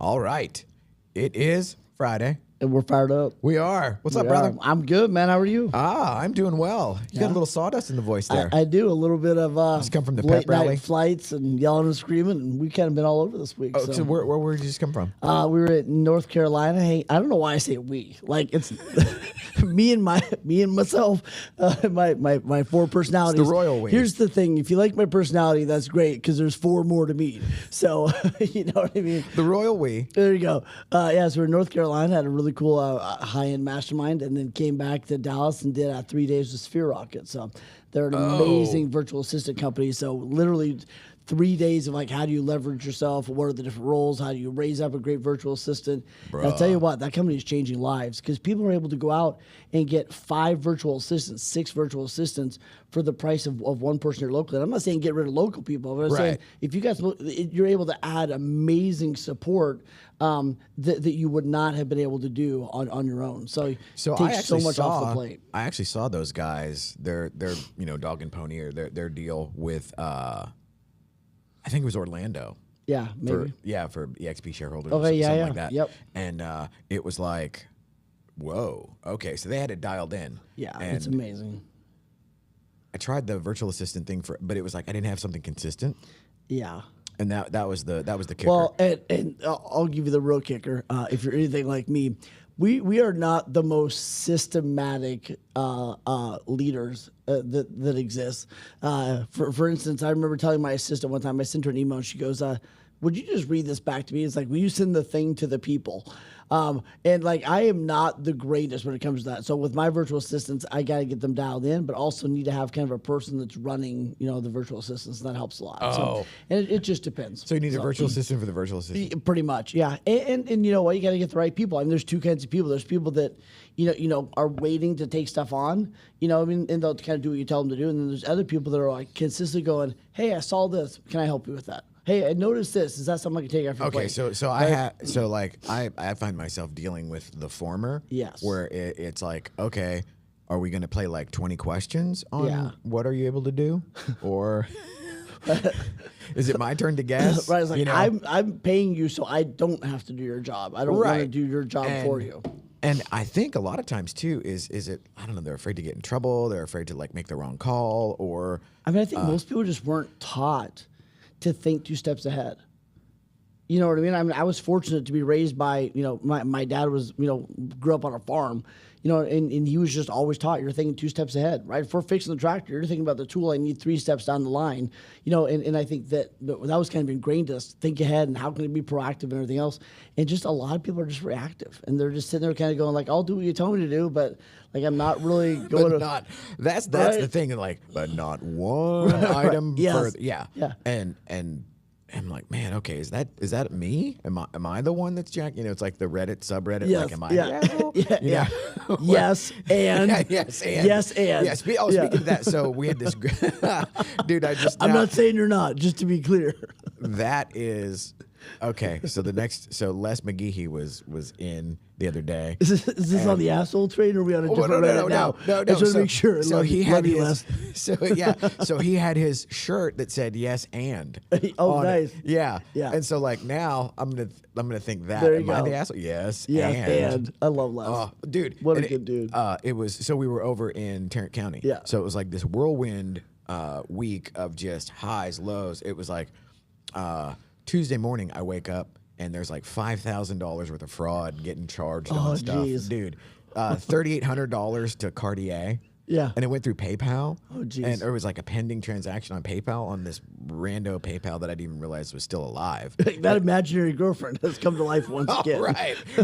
All right. It is Friday. And we're fired up. We are. What's up, brother? I'm good, man. How are you? I'm doing well. You got a little sawdust in the voice there. I do. A little bit of just come from the late pep rally? night flights and yelling and screaming, and we kind of been all over this week. So where did you just come from? We were in North Carolina. Hey, I don't know why I say we. Like it's me and myself, my four personalities. It's the royal we. Here's the thing: if you like my personality, that's great because there's four more to meet. So you know what I mean. The royal we. There you go. So we're in North Carolina, had a really cool high-end mastermind, and then came back to Dallas and did 3 days with Sphere Rocket. So they're an amazing virtual assistant company. So literally 3 days of like, how do you leverage yourself? What are the different roles? How do you raise up a great virtual assistant? And I'll tell you what, that company is changing lives because people are able to go out and get 5 virtual assistants, 6 virtual assistants for the price of one person here locally. And I'm not saying get rid of local people, but I'm saying if you guys, you're able to add amazing support that you would not have been able to do on your own. So it takes so much off the plate. I actually saw those guys, their dog and pony or their deal with I think it was Orlando. Yeah, maybe. For EXP shareholders. Okay, something like that. Yep. And it was like, whoa. Okay, so they had it dialed in. Yeah, and it's amazing. I tried the virtual assistant thing but it was like I didn't have something consistent. Yeah. And that was the kicker. Well, and I'll give you the real kicker. If you're anything like me, we are not the most systematic leaders that exist. For instance, I remember telling my assistant one time, I sent her an email, and she goes, would you just read this back to me? It's like, will you send the thing to the people? And like, I am not the greatest when it comes to that. So with my virtual assistants, I got to get them dialed in, but also need to have kind of a person that's running, the virtual assistants. And that helps a lot. So, and it just depends. So you need a virtual assistant for the virtual assistant? Pretty much, yeah. And you know what? You got to get the right people. I mean, there's two kinds of people. There's people that, are waiting to take stuff on, and they'll kind of do what you tell them to do. And then there's other people that are like consistently going, hey, I saw this. Can I help you with that? Hey, I noticed this. Is that something I can take off your plate? I find myself dealing with the former. Yes. Where it's like, okay, are we going to play like 20 questions on what are you able to do? Or is it my turn to guess? Right. It's like, I'm paying you so I don't have to do your job. I don't want to do your job for you. And I think a lot of times too is it, I don't know, they're afraid to get in trouble. They're afraid to like make the wrong call or. I mean, I think most people just weren't taught to think 2 steps ahead. You know what I mean? I mean, I was fortunate to be raised by, my dad was, grew up on a farm, and he was just always taught you're thinking 2 steps ahead, right? If we're fixing the tractor, you're thinking about the tool I need 3 steps down the line, and I think that was kind of ingrained to us, think ahead and how can it be proactive and everything else. And just a lot of people are just reactive and they're just sitting there kind of going like, I'll do what you tell me to do, but like, I'm not really going to. That's the thing, like, but not one item further. Yeah. And I'm like, man, okay, is that me? Am I the one that's Jack? It's like the Reddit subreddit. Yes, like, am I? Yes, and yes, and speaking of that, so we had this dude. I'm not saying you're not. Just to be clear, that is okay. So Les McGehee was in the other day. Is this on the asshole train, or are we on a different Reddit now? No. I just want to make sure. So he had his. So he had his shirt that said yes and. Oh, nice. Yeah. And so like now I'm gonna think that. There you am go. I the asshole? Yes. And I love Les. Oh, dude, what a good dude. It was. So we were over in Tarrant County. Yeah. So it was like this whirlwind week of just highs, lows. It was like Tuesday morning. I wake up. And there's like $5,000 worth of fraud getting charged on stuff. Geez. Dude, $3,800 to Cartier. Yeah. And it went through PayPal. Oh, geez. And there was like a pending transaction on PayPal on this rando PayPal that I didn't even realize was still alive. That imaginary girlfriend has come to life once again.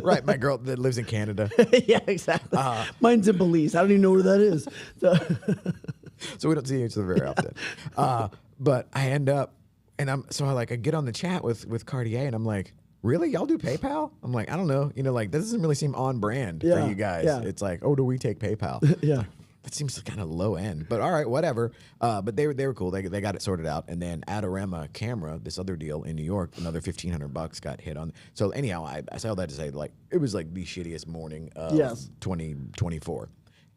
Right. My girl that lives in Canada. Yeah, exactly. Mine's in Belize. I don't even know where that is. So we don't see each other very often. But I end up, and I get on the chat with Cartier, and I'm like, really? Y'all do PayPal? I'm like, I don't know. Like, that doesn't really seem on brand for you guys. Yeah. It's like, oh, do we take PayPal? Yeah. Like, that seems kind of low end. But all right, whatever. But they were cool. They got it sorted out. And then Adorama Camera, this other deal in New York, another $1,500 got hit on. So anyhow, I say all that to say, like, it was like the shittiest morning of 2024.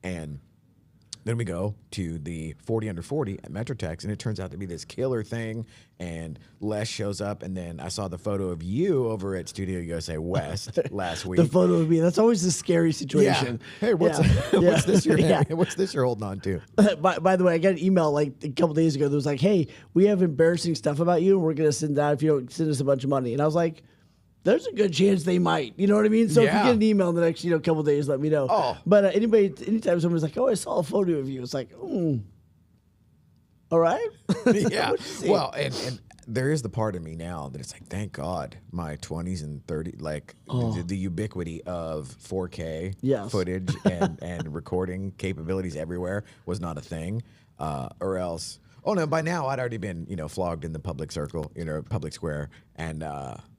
And Then we go to the 40 under 40 at Metrotex, and it turns out to be this killer thing. And Les shows up, and then I saw the photo of you over at Studio USA West last week. The photo of me. That's always a scary situation. Yeah. Hey, what's this what's this you're holding on to? By the way, I got an email like a couple days ago that was like, "Hey, we have embarrassing stuff about you, and we're gonna send that if you don't send us a bunch of money." And I was like, there's a good chance they might. You know what I mean? So if you get an email in the next, couple days, let me know. Oh. But anytime someone's like, "Oh, I saw a photo of you," it's like, all right. Yeah. Well, and there is the part of me now that it's like, thank God my 20s and 30s, like the ubiquity of 4K footage and recording capabilities everywhere was not a thing, or else. Oh no! By now I'd already been, flogged in the public circle, public square, and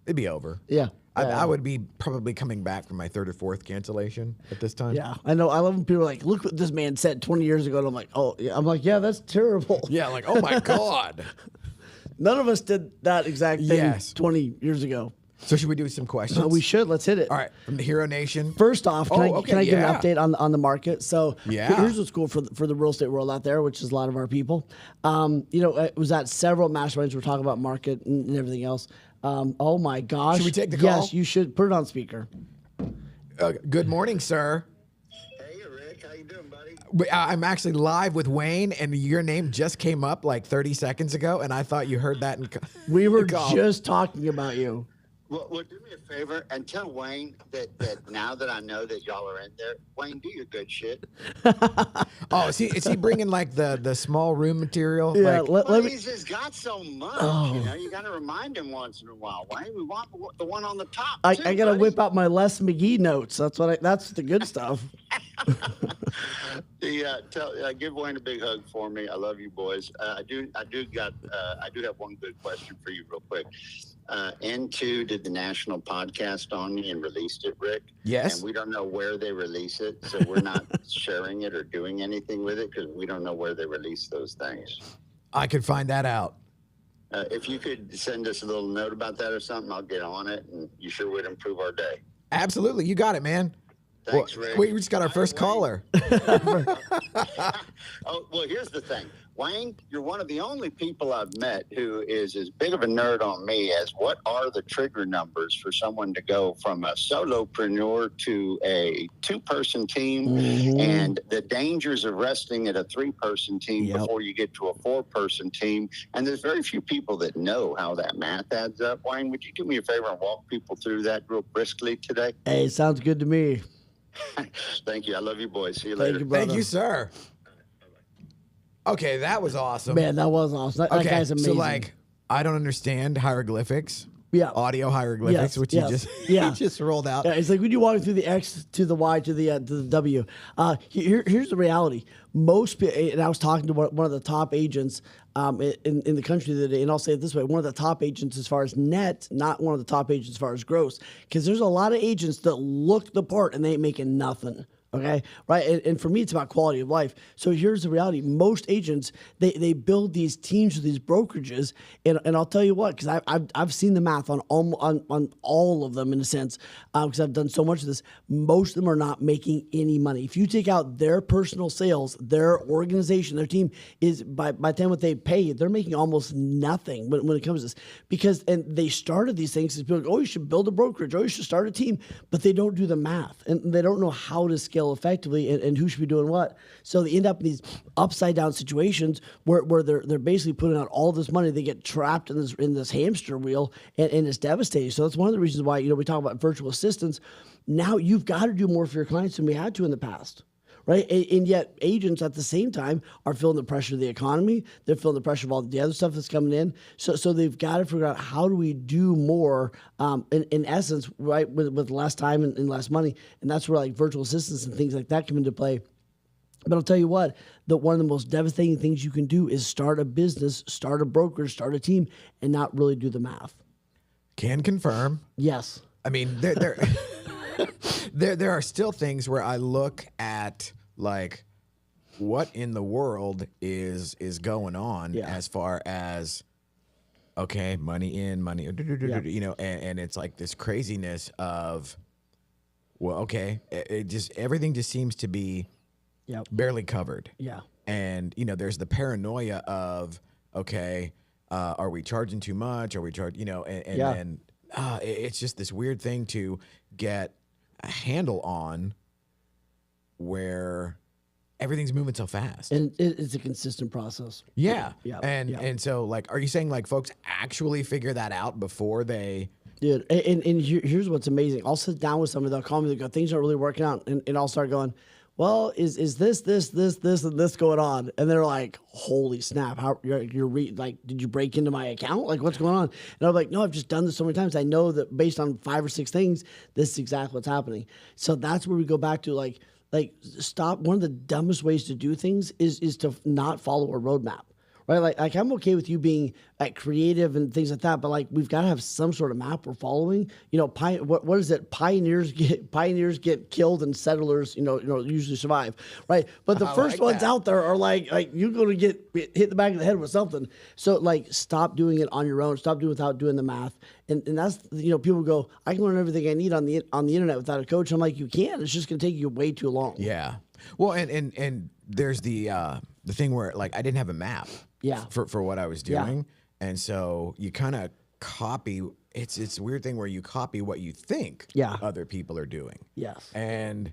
it'd be over. Yeah. I would be probably coming back from my 3rd or 4th cancellation at this time. Yeah, I know. I love when people are like, "Look what this man said 20 years ago," and I'm like, "Oh, yeah." I'm like, "Yeah, that's terrible." Yeah, like, oh my God. None of us did that exact thing 20 years ago. So should we do some questions? We should. Let's hit it. All right, from the Hero Nation. First off, can I give an update on the market? So here's what's cool for the real estate world out there, which is a lot of our people. It was at several masterminds. We're talking about market and everything else. Oh my gosh! Should we take the call? Yes, you should. Put it on speaker. Good morning, sir. Hey, Rick. How you doing, buddy? I'm actually live with Wayne, and your name just came up like 30 seconds ago, and I thought you heard that. We were just talking about you. Well, do me a favor and tell Wayne that now that I know that y'all are in there, Wayne, do your good shit. Oh, is he bringing like the small room material? Yeah, Well, he's just got so much. You got to remind him once in a while. Wayne, we want the one on the top. I got to whip out my Les McGee notes. That's the good stuff. Give Wayne a big hug for me. I love you, boys. I do have one good question for you, real quick. N2 did the national podcast on me and released it, Rick. Yes. And we don't know where they release it, so we're not sharing it or doing anything with it because we don't know where they release those things. I could find that out. If you could send us a little note about that or something, I'll get on it, and you sure would improve our day. Absolutely. You got it, man. Thanks, Rick. We just got our first caller. Well, here's the thing. Wayne, you're one of the only people I've met who is as big of a nerd on me as what are the trigger numbers for someone to go from a solopreneur to a 2-person team and the dangers of resting at a 3-person team before you get to a 4-person team. And there's very few people that know how that math adds up. Wayne, would you do me a favor and walk people through that real briskly today? Hey, sounds good to me. Thank you. I love you, boys. See you later. Thank you, sir. Okay, that was awesome. Man, that was awesome. That guy's amazing. So, I don't understand hieroglyphics. Yeah. Audio hieroglyphics, which you just rolled out. Yeah, it's like when you walk through the X to the Y to the W. Here's the reality. Most people, and I was talking to one of the top agents in the country the other day, and I'll say it this way: one of the top agents as far as net, not one of the top agents as far as gross, because there's a lot of agents that look the part and they ain't making nothing. Okay, right, and for me, it's about quality of life. So here's the reality: most agents they build these teams with these brokerages, and I'll tell you what, because I've seen the math on all of them in a sense, because I've done so much of this. Most of them are not making any money. If you take out their personal sales, their organization, their team is by the time what they pay, they're making almost nothing when it comes to this. And they started these things as people go, oh, you should build a brokerage, oh, you should start a team, but they don't do the math and they don't know how to scale effectively and who should be doing what. So they end up in these upside down situations where they're basically putting out all this money. They get trapped in this hamster wheel and it's devastating. So that's one of the reasons why, we talk about virtual assistants. Now you've got to do more for your clients than we had to in the past. Right. And yet agents at the same time are feeling the pressure of the economy. They're feeling the pressure of all the other stuff that's coming in. So they've got to figure out how do we do more in essence, right, with less time and less money. And that's where like virtual assistants and things like that come into play. But I'll tell you what, one of the most devastating things you can do is start a business, start a brokerage, start a team, and not really do the math. Can confirm. Yes. I mean, there are still things where I look at like what in the world is going on as far as okay, money in, money, and it's like this craziness of well, okay, everything just seems to be barely covered. Yeah. And, you know, there's the paranoia of, okay, are we charging too much? Are we charging, you know, and then it's just this weird thing to get a handle on where everything's moving so fast. And it's a consistent process. Yeah. Yeah. And so, like, are you saying, like, folks actually figure that out before they... Dude, and here's what's amazing. I'll sit down with somebody, they'll call me, they go, things aren't really working out, and I'll start going, well, is this, and this going on? And they're like, holy snap, how like, did you break into my account? Like, what's going on? And I'm like, no, I've just done this so many times. I know that based on 5 or 6 things, this is exactly what's happening. So that's where we go back to like stop. One of the dumbest ways to do things is to not follow a roadmap. Right, like I'm okay with you being like creative and things like that, but like we've got to have some sort of map we're following. You know, what is it? Pioneers get killed and settlers, you know, usually survive, right? But the first ones out there are like you're going to get hit the back of the head with something. So like, stop doing it on your own. Stop doing it without doing the math. And that's, you know, people go, I can learn everything I need on the internet without a coach. I'm like, you can. It's just going to take you way too long. Yeah. Well, and there's the thing where like I didn't have a map. Yeah. For what I was doing. And so you kind of copy. It's a weird thing where you copy what you think other people are doing. Yes. And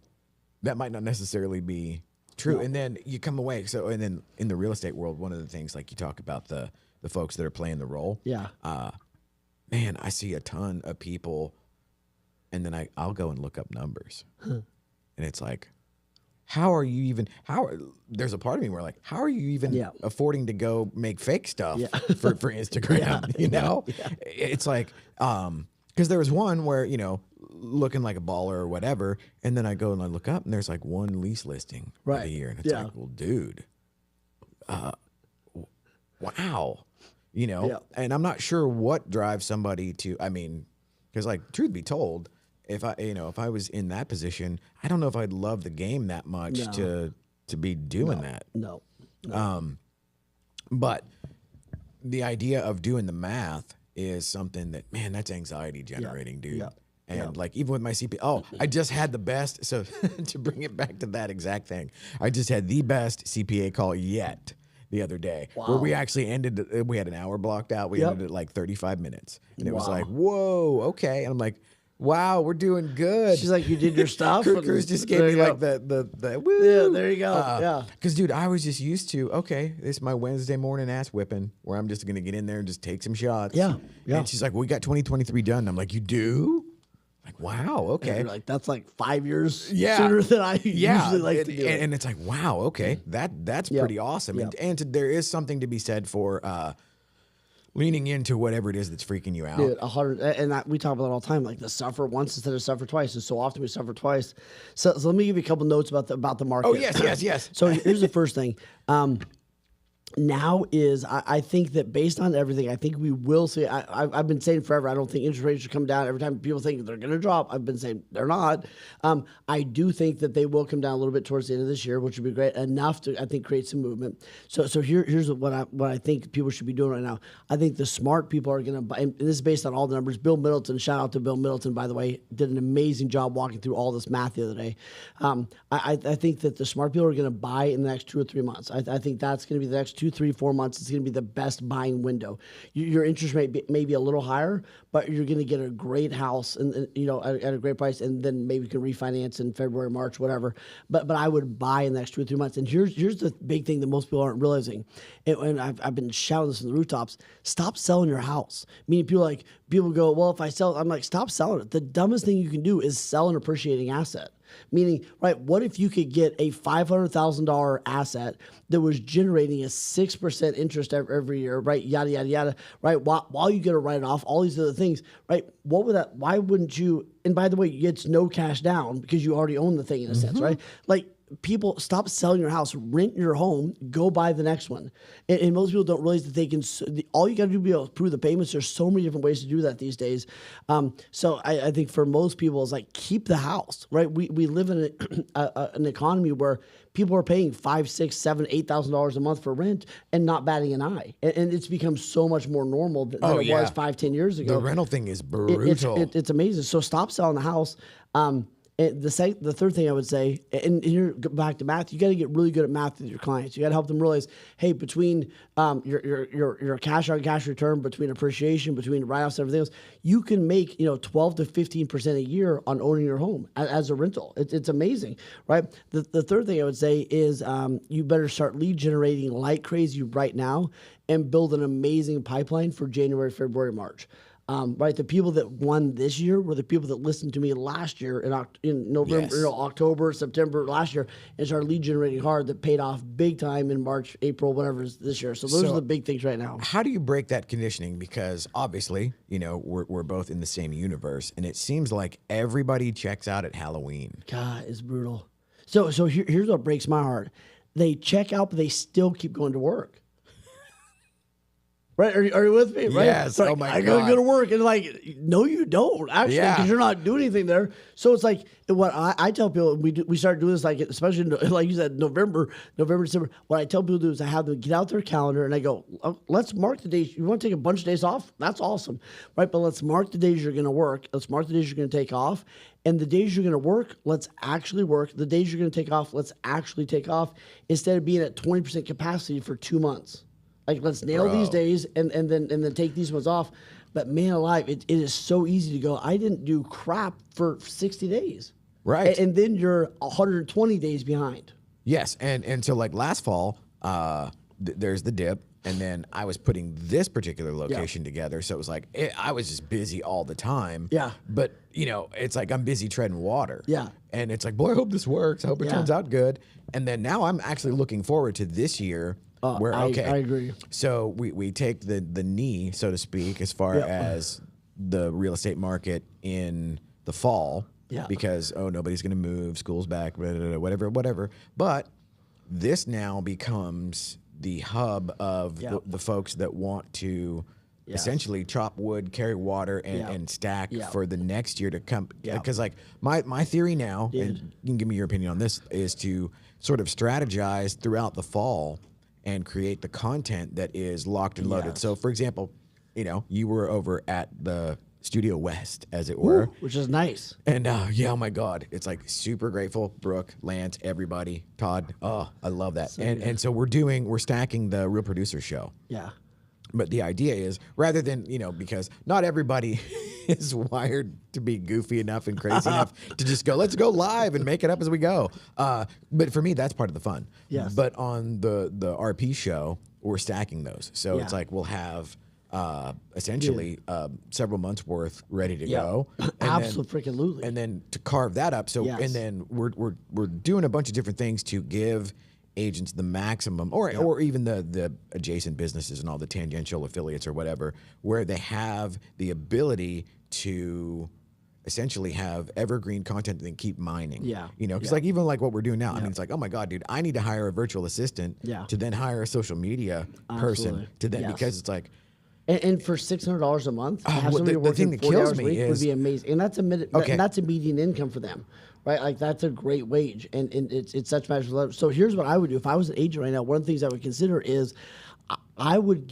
that might not necessarily be true. No. And then you come away. So, and then in the real estate world, one of the things, like you talk about the folks that are playing the role. Yeah. Man, I see a ton of people, and then I'll go and look up numbers. And it's like, there's a part of me where like, how are you even affording to go make fake stuff for Instagram? You know, it's like, because there was one where, you know, looking like a baller or whatever. And then I go and I look up and there's like one lease listing for the year. And it's like, well, dude, wow. You know, and I'm not sure what drives somebody to, I mean, because like, truth be told, if I was in that position, I don't know if I'd love the game that much to be doing that. No. But the idea of doing the math is something that, man, that's anxiety generating, dude. Yeah. And like, even with my CPA, I just had the best. So to bring it back to that exact thing, I just had the best CPA call yet the other day, where we actually we had an hour blocked out. We ended at like 35 minutes. And it was like, whoa, okay. And I'm like, wow, we're doing good. She's like, you did your stuff. Cruz just gave me like the woo. Yeah, there you go. Because dude, I was just used to, okay, this is my Wednesday morning ass whipping where I'm just gonna get in there and just take some shots. Yeah. And she's like, well, we got 2023 done. And I'm like, you do? Like, wow, okay. And you're like, that's like 5 years sooner than I usually like to do. And it's like, wow, okay, that's pretty awesome. And there is something to be said for leaning into whatever it is that's freaking you out. Dude, 100, and we talk about it all the time, like the suffer once instead of suffer twice. And so often we suffer twice. So let me give you a couple notes about the market. Oh, yes. So here's the first thing. Now is, I think that based on everything, I think we will see, I've been saying forever, I don't think interest rates should come down. Every time people think they're going to drop, I've been saying they're not. I do think that they will come down a little bit towards the end of this year, which would be great, enough to, I think, create some movement. So here's what I think people should be doing right now. I think the smart people are going to buy, and this is based on all the numbers. Bill Middleton, shout out to Bill Middleton, by the way, did an amazing job walking through all this math the other day. I think that the smart people are going to buy in the next 2 or 3 months. I think that's going to be the next 2, 3, 4 months. It's going to be the best buying window. Your interest rate may be a little higher, but you're going to get a great house and at a great price, and then maybe you can refinance in February, March, whatever. But I would buy in the next 2 or 3 months. And here's the big thing that most people aren't realizing, and I've been shouting this from the rooftops: stop selling your house. Meaning people go, well, if I sell, I'm like, stop selling it. The dumbest thing you can do is sell an appreciating asset. Meaning, right, what if you could get a $500,000 asset that was generating a 6% interest every year, right, yada, yada, yada, right, while you get to write off all these other things, right, why wouldn't you, and by the way, it's no cash down because you already own the thing in a sense, right? Like, people, stop selling your house, rent your home, go buy the next one. And most people don't realize that they can, all you got to do to be able to approve the payments. There's so many different ways to do that these days. So I think for most people, it's like, keep the house, right? We live in an economy where people are paying $5,000, $6,000, $7,000, $8,000 a month for rent and not batting an eye. And it's become so much more normal than it was 5, 10 years ago. The rental thing is brutal. It's amazing. So stop selling the house. And the third thing I would say, and you're back to math, you got to get really good at math with your clients. You got to help them realize, hey, between your cash on cash return, between appreciation, between write-offs, and everything else, you can make 12 to 15% a year on owning your home as a rental. It's amazing, right? The third thing I would say is you better start lead generating like crazy right now and build an amazing pipeline for January, February, March. Right, the people that won this year were the people that listened to me last year in November, Yes. October, September last year, and started lead generating hard. That paid off big time in March, April, whatever is this year. So those are the big things right now. How do you break that conditioning? Because obviously, we're both in the same universe, and it seems like everybody checks out at Halloween. God, it's brutal. So here's what breaks my heart: they check out, but they still keep going to work. Right? Are you with me? Right? Yes. Like, Oh my I God. gotta go to work, and like, no, you don't actually, because you're not doing anything there. So it's like what I tell people. We started doing this, like especially like you said, November, December. What I tell people to do is I have them get out their calendar and I go, let's mark the days. You want to take a bunch of days off? That's awesome, right? But let's mark the days you're going to work. Let's mark the days you're going to take off. And the days you're going to work, let's actually work. The days you're going to take off, let's actually take off, instead of being at 20% capacity for 2 months. Like, let's nail these days and then take these ones off. But man alive, it is so easy to go, I didn't do crap for 60 days. Right. And then you're 120 days behind. Yes, and so like last fall, there's the dip, and then I was putting this particular location together, so it was like I was just busy all the time. Yeah. But it's like I'm busy treading water. Yeah. And it's like, boy, I hope this works. I hope it turns out good. And then now I'm actually looking forward to this year. I agree. So we take the knee, so to speak, as far as the real estate market in the fall. Yeah. Because nobody's going to move, school's back, blah, blah, blah, whatever. But this now becomes the hub of the folks that want to essentially chop wood, carry water, and stack for the next year to come. Because like my theory now, and you can give me your opinion on this, is to sort of strategize throughout the fall and create the content that is locked and loaded. Yes. So, for example, you were over at the Studio West, as it were. Which is nice. And oh my God, it's like super grateful. Brooke, Lance, everybody, Todd. Oh, I love that. And so we're stacking the Real Producer Show. Yeah. But the idea is, rather than, because not everybody is wired to be goofy enough and crazy enough to just go, let's go live and make it up as we go. But for me, that's part of the fun. Yes. But on the RP show, we're stacking those. So it's like we'll have essentially several months worth ready to go. Absolutely. And then to carve that up. So and then we're doing a bunch of different things to give agents the maximum, or even the adjacent businesses and all the tangential affiliates or whatever, where they have the ability to essentially have evergreen content and then keep mining. Because like even like what we're doing now, I mean, it's like, oh my God, dude, I need to hire a virtual assistant to then hire a social media person to then, because it's like, and for $600 a month, to have somebody the working thing that 40 kills hours a me week would be amazing. And that's that's a median income for them, right? Like that's a great wage, and it's such massive leverage. So here's what I would do if I was an agent right now. One of the things I would consider is I would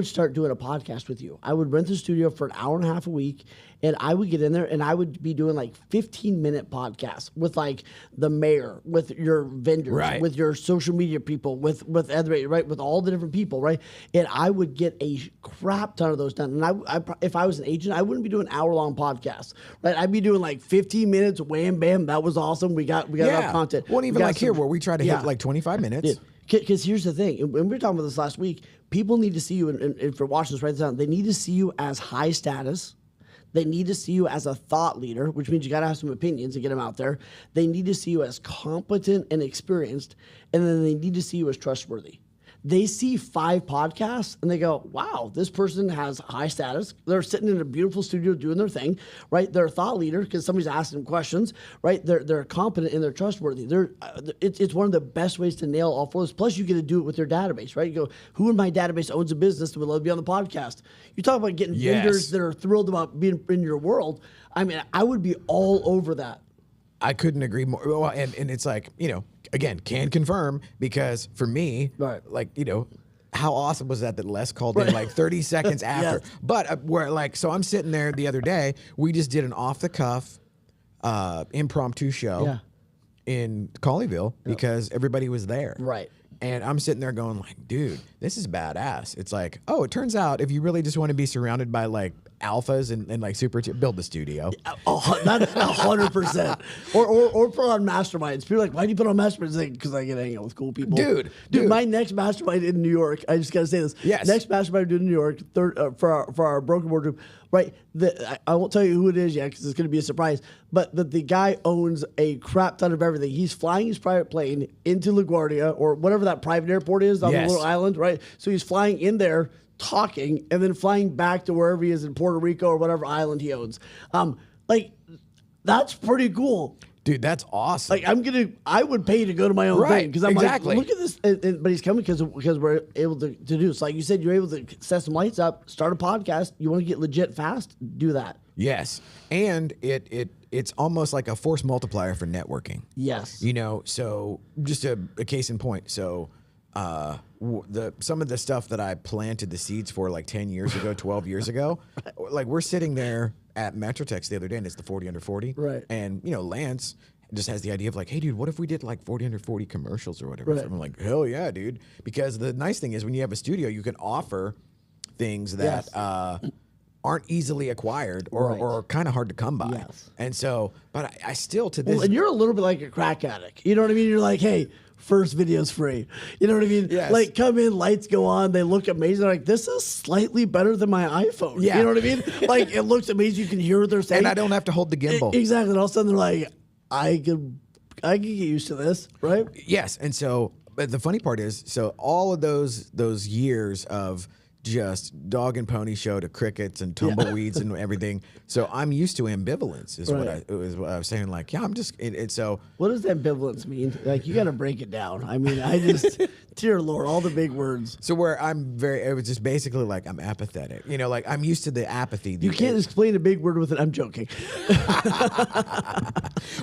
start doing a podcast with you. I would rent the studio for an hour and a half a week, and I would get in there and I would be doing like 15-minute podcasts with like the mayor, with your vendors, with your social media people, with other, right, with all the different people, right? And I would get a crap ton of those done. And I if I was an agent, I wouldn't be doing hour-long podcasts, right? I'd be doing like 15 minutes, wham, bam, that was awesome. We got enough content. Well, even like here where we try to hit like 25 minutes. Because here's the thing, and we were talking about this last week, people need to see you, and for watching this, write this down, they need to see you as high status. They need to see you as a thought leader, which means you got to have some opinions and get them out there. They need to see you as competent and experienced, and then they need to see you as trustworthy. They see 5 podcasts and they go, wow, this person has high status. They're sitting in a beautiful studio doing their thing, right? They're a thought leader because somebody's asking them questions, right? They're competent and they're trustworthy. It's one of the best ways to nail all 4 of those. Plus, you get to do it with your database, right? You go, who in my database owns a business that would love to be on the podcast? You talk about getting vendors that are thrilled about being in your world. I mean, I would be all over that. I couldn't agree more. Well, and it's like, again, can confirm, because for me, like, how awesome was that Les called in like 30 seconds after? But so I'm sitting there the other day, we just did an off the cuff impromptu show in Colleyville because everybody was there. Right. And I'm sitting there going like, dude, this is badass. It's like, oh, it turns out if you really just want to be surrounded by like alphas and like build the studio. Oh, that's 100%. Or put on masterminds. People are like, why do you put on masterminds? Like, because I get to hang out with cool people. Dude. My next mastermind in New York, I just got to say this. Yes. Next mastermind I'm doing in New York, for our broken boardroom, right? I won't tell you who it is yet because it's going to be a surprise. But the guy owns a crap ton of everything. He's flying his private plane into LaGuardia or whatever that private airport is on the little island, right? So he's flying in there, talking, and then flying back to wherever he is in Puerto Rico or whatever island he owns. Like, that's pretty cool. Dude, that's awesome. Like, I would pay to go to my own thing because I'm like, look at this. But he's coming because we're able to do this. Like you said, you're able to set some lights up, start a podcast. You want to get legit fast, do that. Yes, and it's almost like a force multiplier for networking. Yes, you know. So just a case in point. So some of the stuff that I planted the seeds for like 10 years ago, 12 years ago, like we're sitting there at Metrotex the other day, and it's the 40 under 40. Right. And you know, Lance just has the idea of like, hey, dude, what if we did like 40 under 40 commercials or whatever? Right. So I'm like, hell yeah, dude. Because the nice thing is when you have a studio, you can offer things that aren't easily acquired or kind of hard to come by. Yes. And so, but I still to this. and you're a little bit like a crack addict. You know what I mean? You're like, hey, first video's free. You know what I mean? Yes. Like, come in, lights go on, they look amazing. They're like, this is slightly better than my iPhone. Yeah. You know what I mean? Like, it looks amazing. You can hear what they're saying. And I don't have to hold the gimbal. Exactly. And all of a sudden they're like, I could get used to this, right? Yes. And so, but the funny part is, so all of those years of just dog and pony show to crickets and tumbleweeds and everything. So I'm used to ambivalence is what I was saying. Like, yeah, I'm just, so. What does ambivalence mean? Like, you got to break it down. I mean, I just, dear Lord, all the big words. So where it was just basically like, I'm apathetic. You know, like I'm used to the apathy. You can't explain a big word with it. I'm joking.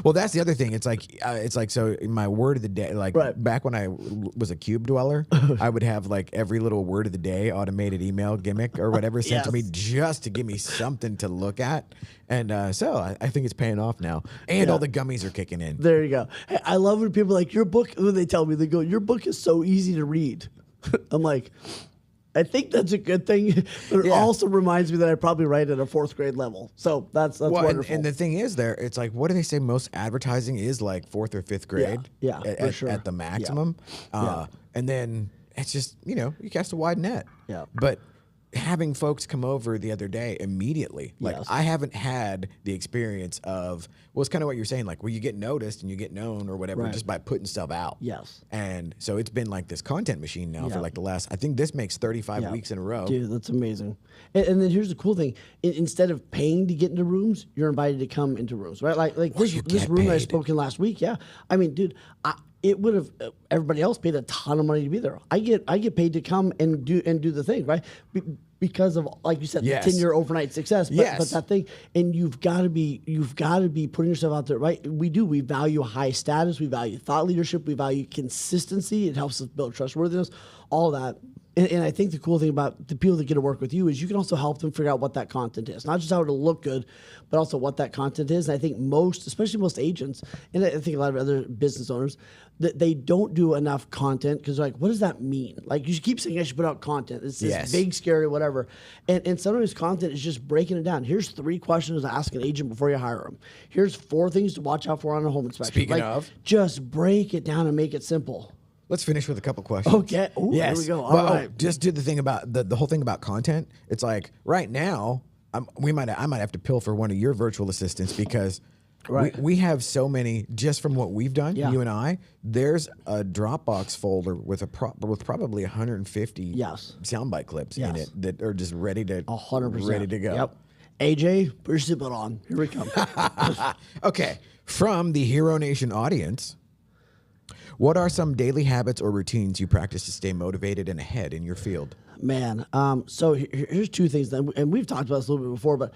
Well, that's the other thing. It's like, so my word of the day, like back when I was a cube dweller, I would have like every little word of the day automated email gimmick or whatever sent to me just to give me something to look at. And so I think it's paying off now. And all the gummies are kicking in. There you go. Hey, I love when people are like, your book, when they tell me, they go, your book is so easy to read. I'm like, I think that's a good thing, but it also reminds me that I probably write at a 4th grade level. So that's wonderful. And the thing is there, it's like, what do they say? Most advertising is like 4th or 5th grade at the maximum. And then it's just, you know, you cast a wide net. Yeah. But having folks come over the other day immediately, like I haven't had the experience of, well, it's kind of what you're saying, like where you get noticed and you get known or whatever just by putting stuff out. Yes. And so it's been like this content machine now for like the last, I think this makes 35 weeks in a row. Dude, that's amazing. And then here's the cool thing. Instead of paying to get into rooms, you're invited to come into rooms, right? Like this room that I spoke in last week. Yeah. I mean, dude, it would have everybody else paid a ton of money to be there. I get paid to come and do the thing, right? Because of, like you said, the 10-year overnight success. But that thing, and you've got to be putting yourself out there, right? We value high status, we value thought leadership, we value consistency. It helps us build trustworthiness, all that. And I think the cool thing about the people that get to work with you is you can also help them figure out what that content is. Not just how it'll look good, but also what that content is. And I think especially most agents, and I think a lot of other business owners, that they don't do enough content because they're like, what does that mean? Like, you keep saying I should put out content. It's this big, scary, whatever. And sometimes content is just breaking it down. Here's 3 questions to ask an agent before you hire them. Here's 4 things to watch out for on a home inspection. Speaking of. Just break it down and make it simple. Let's finish with a couple questions. Okay. Ooh, yes. Here we go. All right. Just do the thing about the whole thing about content. It's like right now, I might have to pilfer one of your virtual assistants because we have so many just from what we've done. You and I. There's a Dropbox folder with probably 150 soundbite clips in it that are just ready to 100% ready to go. Yep. AJ, put your seatbelt on. Here we come. Okay. From the Hero Nation audience. What are some daily habits or routines you practice to stay motivated and ahead in your field? Man, so here's 2 things, and we've talked about this a little bit before, but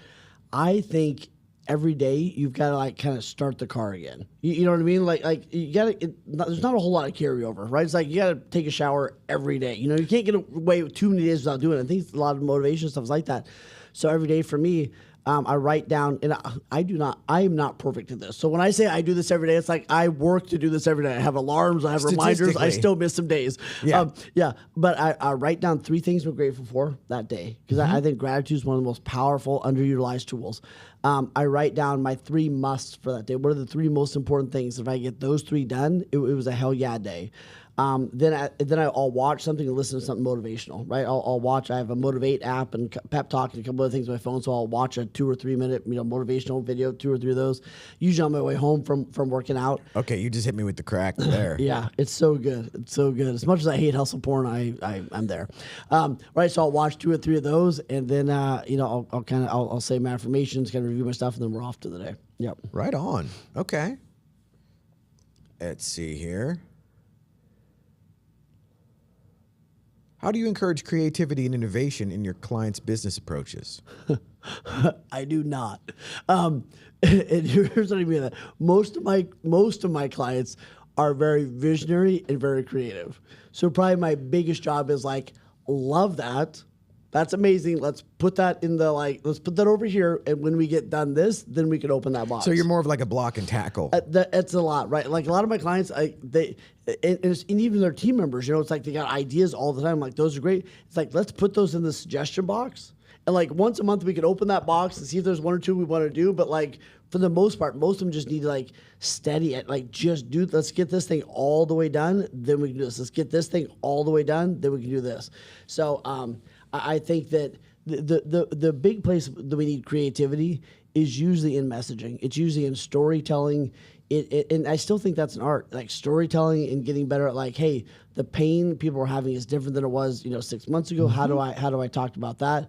I think every day you've got to like kind of start the car again. You know what I mean? Like you got to. There's not a whole lot of carryover, right? It's like you got to take a shower every day. You know, you can't get away with too many days without doing it. I think it's a lot of motivation stuff like that. So every day for me. I write down, and I am not perfect at this. So when I say I do this every day, it's like I work to do this every day. I have alarms, I have reminders, I still miss some days. Yeah. But I write down 3 things I'm grateful for that day, because I think gratitude is one of the most powerful, underutilized tools. I write down my 3 musts for that day. What are the 3 most important things? If I get those 3 done, it was a hell yeah day. Then I'll watch something and listen to something motivational, right? I'll watch. I have a Motivate app and Pep Talk and a couple other things on my phone, so I'll watch a 2 or 3 minute motivational video, 2 or 3 of those. Usually on my way home from working out. Okay, you just hit me with the crack there. Yeah, it's so good. It's so good. As much as I hate hustle porn, I'm there. Right, so I'll watch 2 or 3 of those, and then I'll say my affirmations, kind of review my stuff, and then we're off to the day. Yep. Right on. Okay. Let's see here. How do you encourage creativity and innovation in your clients' business approaches? I do not. And here's what I mean. Most of my clients are very visionary and very creative. So probably my biggest job is like, love that. That's amazing. Let's put that let's put that over here. And when we get done this, then we can open that box. So you're more of like a block and tackle. It's a lot, right? Like a lot of my clients, and even their team members, it's like they got ideas all the time. Like, those are great. It's like, let's put those in the suggestion box. And like once a month, we can open that box and see if there's 1 or 2 we want to do. But like, for the most part, most of them just need to like steady it. Like, just let's get this thing all the way done. Then we can do this. Let's get this thing all the way done. Then we can do this. So, I think that the big place that we need creativity is usually in messaging. It's usually in storytelling. And I still think that's an art, like storytelling and getting better at like, hey, the pain people are having is different than it was, 6 months ago. How do I talk about that?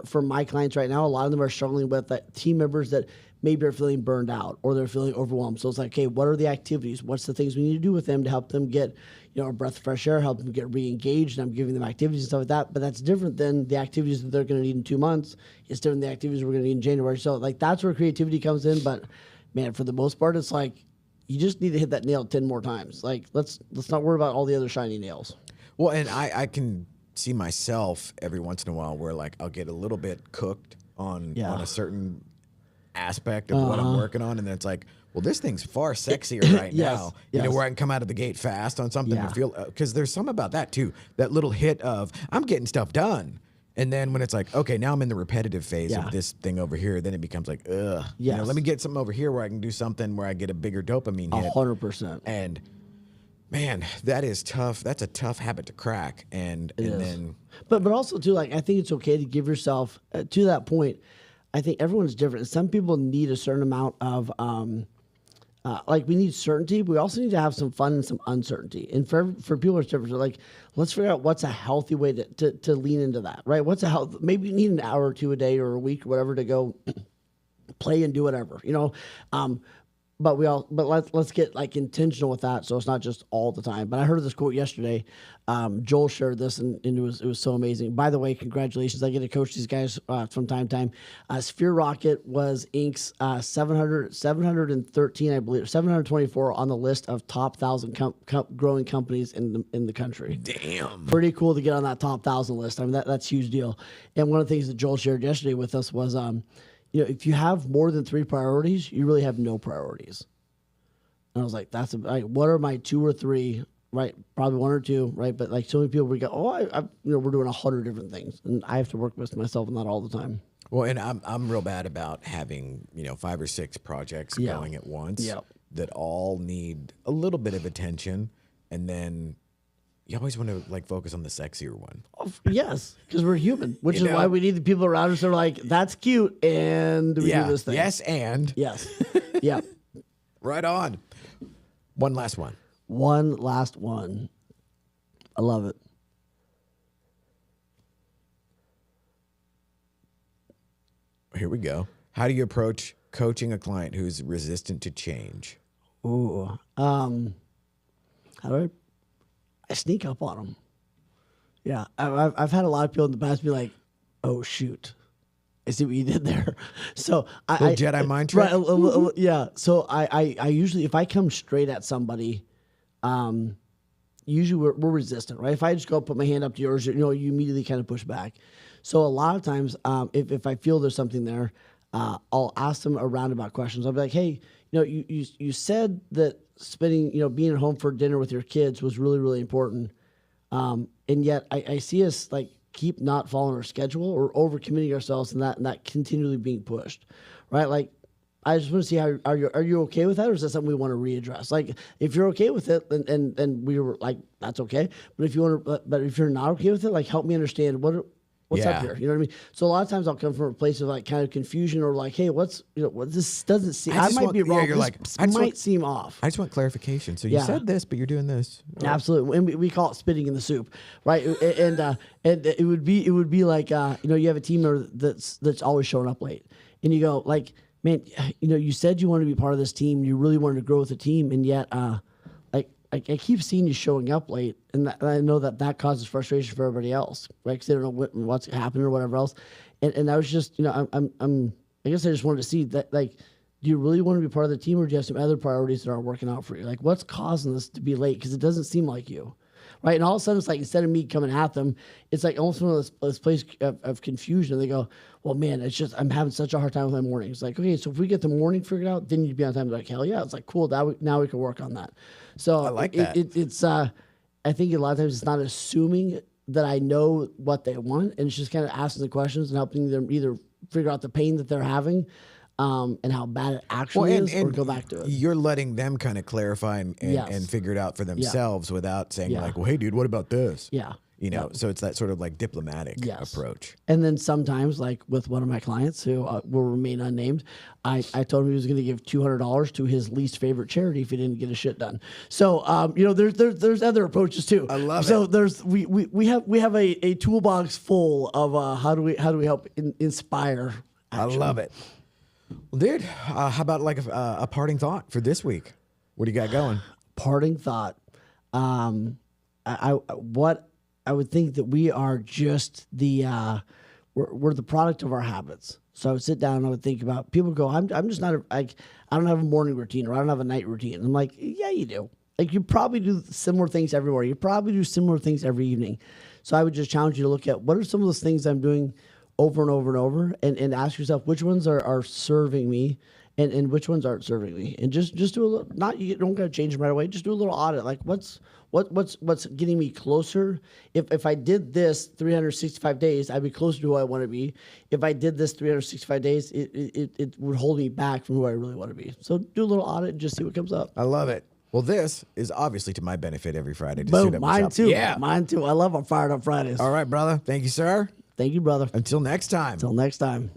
For my clients right now, a lot of them are struggling with team members that maybe are feeling burned out or they're feeling overwhelmed. So it's like, hey, what are the activities? What's the things we need to do with them to help them get, a breath of fresh air, help them get re-engaged? And I'm giving them activities and stuff like that. But that's different than the activities that they're going to need in 2 months. It's different than the activities we're going to need in January. So like, that's where creativity comes in. But man, for the most part, it's like, you just need to hit that nail 10 more times. Like, let's not worry about all the other shiny nails. Well, and I can see myself every once in a while where like I'll get a little bit cooked on a certain aspect of what I'm working on, and then it's like, well, this thing's far sexier right now. Where I can come out of the gate fast on something and feel, because there's some about that too. That little hit of I'm getting stuff done. And then when it's like, okay, now I'm in the repetitive phase of this thing over here, then it becomes like, ugh. Yes. Let me get something over here where I can do something where I get a bigger dopamine hit. 100%. And man, that is tough. That's a tough habit to crack. But also too, like, I think it's okay to give yourself to that point. I think everyone's different. Some people need a certain amount of we need certainty, but we also need to have some fun and some uncertainty. And for people, it's different. So like, let's figure out what's a healthy way to lean into that, right? Maybe you need an hour or 2 a day or a week or whatever to go play and do whatever, But let's get like intentional with that, so it's not just all the time. But I heard this quote yesterday. Joel shared this, and it was so amazing. By the way, congratulations! I get to coach these guys from time to time. Sphere Rocket was Inc.'s 713, I believe, 724 on the list of top 1,000 growing companies in the country. Damn, pretty cool to get on that top 1,000 list. I mean, that's a huge deal. And one of the things that Joel shared yesterday with us was if you have more than 3 priorities, you really have no priorities. And I was like, what are my 2 or 3, right? Probably 1 or 2, right? But like so many people, we go, we're doing 100 different things. And I have to work with myself on that all the time. Well, and I'm real bad about having, 5 or 6 projects going at once that all need a little bit of attention. And then you always want to like focus on the sexier one. Yes, because we're human, which is why we need the people around us that are like, that's cute, and we do this thing. Yes, and. Yes. Yeah. Right on. One last one. One last one. I love it. Here we go. How do you approach coaching a client who's resistant to change? Ooh. How do I sneak up on them? Yeah, I've had a lot of people in the past be like, "Oh shoot, I see what you did there." So Jedi mind trick. Right, yeah. So I usually, if I come straight at somebody, usually we're resistant, right? If I just go put my hand up to yours, you immediately kind of push back. So a lot of times, if I feel there's something there, I'll ask them a roundabout questions. I'll be like, hey, you said that spending, being at home for dinner with your kids was really, really important. And yet I see us like keep not following our schedule or overcommitting ourselves and that continually being pushed, right? Like, I just want to see are you okay with that, or is that something we want to readdress? Like, if you're okay with it, and we were like, that's okay. But if you want to, but if you're not okay with it, like, help me understand what's up here. You know what I mean? So a lot of times I'll come from a place of like kind of confusion or like, hey, what this doesn't seem. I might be wrong. Yeah, you're like, might seem off. I just want clarification. So you said this, but you're doing this. Absolutely, and we call it spitting in the soup, right? And it would be like you have a team member that's always showing up late, and you go like, man, you said you wanted to be part of this team. You really wanted to grow with the team, and yet, I keep seeing you showing up late, and I know that causes frustration for everybody else, right? Because they don't know what's happening or whatever else. And I was just, I guess I just wanted to see that, like, do you really want to be part of the team, or do you have some other priorities that aren't working out for you? Like, what's causing this to be late? Because it doesn't seem like you. Right, and all of a sudden, it's like instead of me coming at them, it's like almost one of this place of confusion. They go, "Well, man, it's just I'm having such a hard time with my morning." It's like, okay, so if we get the morning figured out, then you'd be on time. Like, hell yeah! It's like, cool. Now we can work on that. So I like that. It's I think a lot of times it's not assuming that I know what they want, and it's just kind of asking the questions and helping them either figure out the pain that they're having. And how bad it actually is, or go back to it. You're letting them kind of clarify and figure it out for themselves without saying like, well, hey, dude, what about this? Yeah. So it's that sort of like diplomatic approach. And then sometimes, like with one of my clients who will remain unnamed, I told him he was going to give $200 to his least favorite charity if he didn't get his shit done. So there's other approaches too. I love it. So we have a toolbox full of how do we help inspire action. I love it. Well, dude, how about like a parting thought for this week? What do you got going? Parting thought. I would think that we are just we're the product of our habits. So I would sit down and I would think about, people go, I'm just not I don't have a morning routine, or I don't have a night routine. I'm like, yeah, you do. Like, you probably do similar things everywhere. You probably do similar things every evening. So I would just challenge you to look at what are some of those things I'm doing over and over and over, and ask yourself which ones are serving me and which ones aren't serving me. And just do a little, you don't gotta change them right away. Just do a little audit. Like, what's getting me closer? If I did this 365 days, I'd be closer to who I want to be. If I did this 365 days, it would hold me back from who I really want to be. So do a little audit and just see what comes up. I love it. Well, this is obviously to my benefit every Friday. To Boom, mine too. Yeah, mine too. I love our Fired Up Fridays. All right, brother. Thank you, sir. Thank you, brother. Until next time. Until next time.